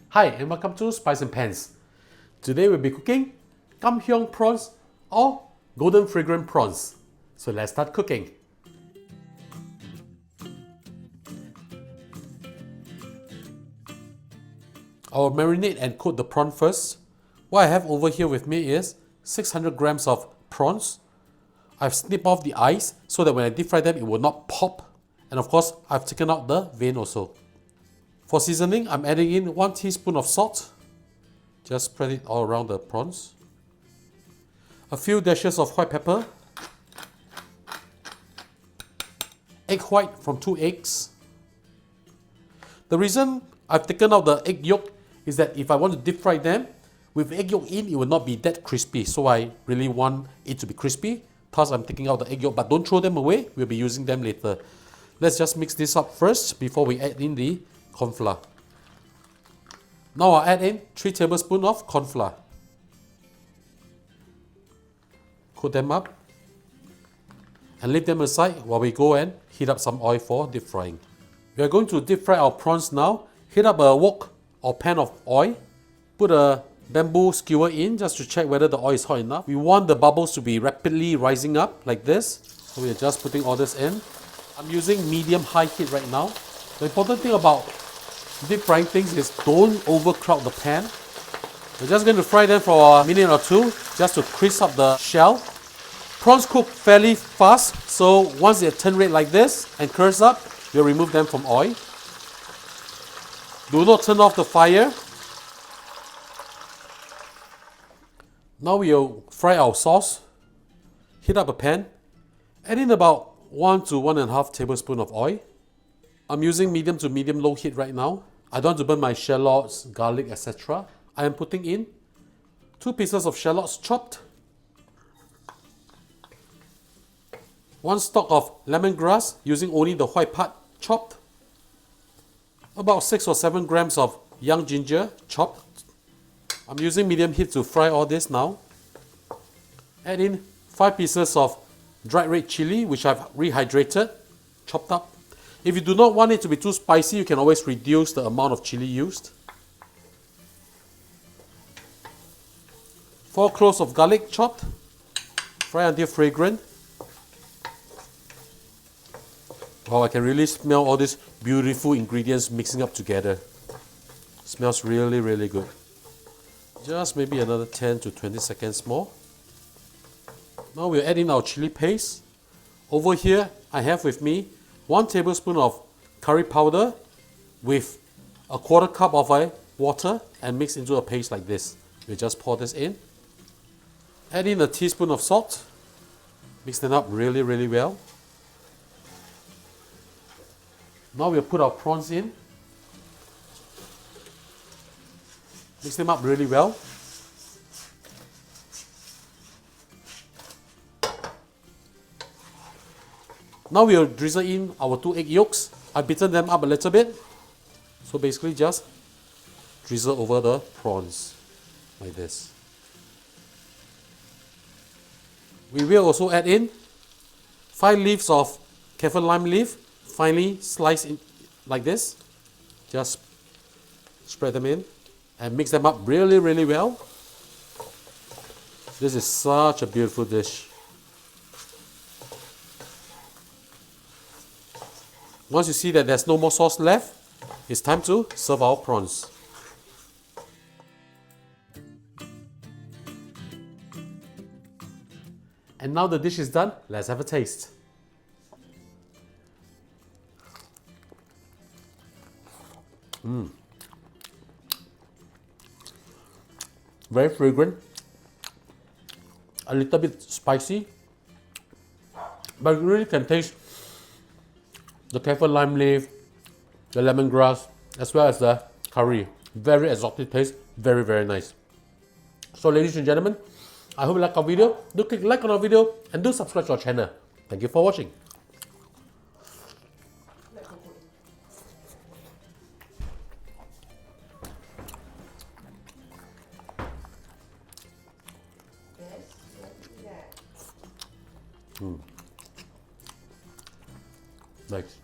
Hi and welcome to Spice and Pans. Today we'll be cooking Kam Heong prawns or golden fragrant prawns. So let's start cooking. I'll marinate and coat the prawn first. What I have over here with me is 600 grams of prawns. I've snipped off the eyes so that when I deep fry them it will not pop. And of course I've taken out the vein also. For seasoning, I'm adding in 1 teaspoon of salt. Just spread it all around the prawns. A few dashes of white pepper. Egg white from 2 eggs. The reason I've taken out the egg yolk is that if I want to deep fry them, with egg yolk in, it will not be that crispy. So I really want it to be crispy. Thus I'm taking out the egg yolk, but don't throw them away. We'll be using them later. Let's just mix this up first before we add in the corn flour. Now I'll add in 3 tablespoons of corn flour. Coat them up and leave them aside while we go and heat up some oil for deep frying. We are going to deep fry our prawns now. Heat up a wok or pan of oil. Put a bamboo skewer in just to check whether the oil is hot enough. We want the bubbles to be rapidly rising up like this. So we are just putting all this in. I'm using medium-high heat right now. The important thing about deep frying things is don't overcrowd the pan. We're just going to fry them for a minute or two just to crisp up the shell. Prawns cook fairly fast, so once they turn red like this and crisp up, we'll remove them from oil. Do not turn off the fire. Now we'll fry our sauce. Heat up a pan. Add in about 1 to 1.5 tablespoons of oil. I'm using medium to medium low heat right now. I don't want to burn my shallots, garlic, etc. I am putting in 2 pieces of shallots chopped, 1 stalk of lemongrass using only the white part chopped, about 6 or 7 grams of young ginger chopped. I'm using medium heat to fry all this now. Add in 5 pieces of dried red chili which I've rehydrated, chopped up. If you do not want it to be too spicy, you can always reduce the amount of chili used. 4 cloves of garlic chopped, fry until fragrant. Wow, I can really smell all these beautiful ingredients mixing up together. Smells really, really good. Just maybe another 10 to 20 seconds more. Now we'll add in our chili paste. Over here, I have with me 1 tablespoon of curry powder with a 1/4 cup of water and mix into a paste like this. We just pour this in. Add in a teaspoon of salt. Mix them up really, really well. Now we'll put our prawns in. Mix them up really well. Now we'll drizzle in our 2 egg yolks. I've beaten them up a little bit. So basically just drizzle over the prawns like this. We will also add in 5 leaves of kaffir lime leaf, finely sliced in like this. Just spread them in and mix them up really, really well. This is such a beautiful dish. Once you see that there's no more sauce left, it's time to serve our prawns. And now the dish is done, let's have a taste. Very fragrant, a little bit spicy, but you really can taste the kaffir lime leaf, the lemongrass, as well as the curry. Very exotic taste, very, very nice. So ladies and gentlemen, I hope you like our video. Do click like on our video and do subscribe to our channel. Thank you for watching. Nice.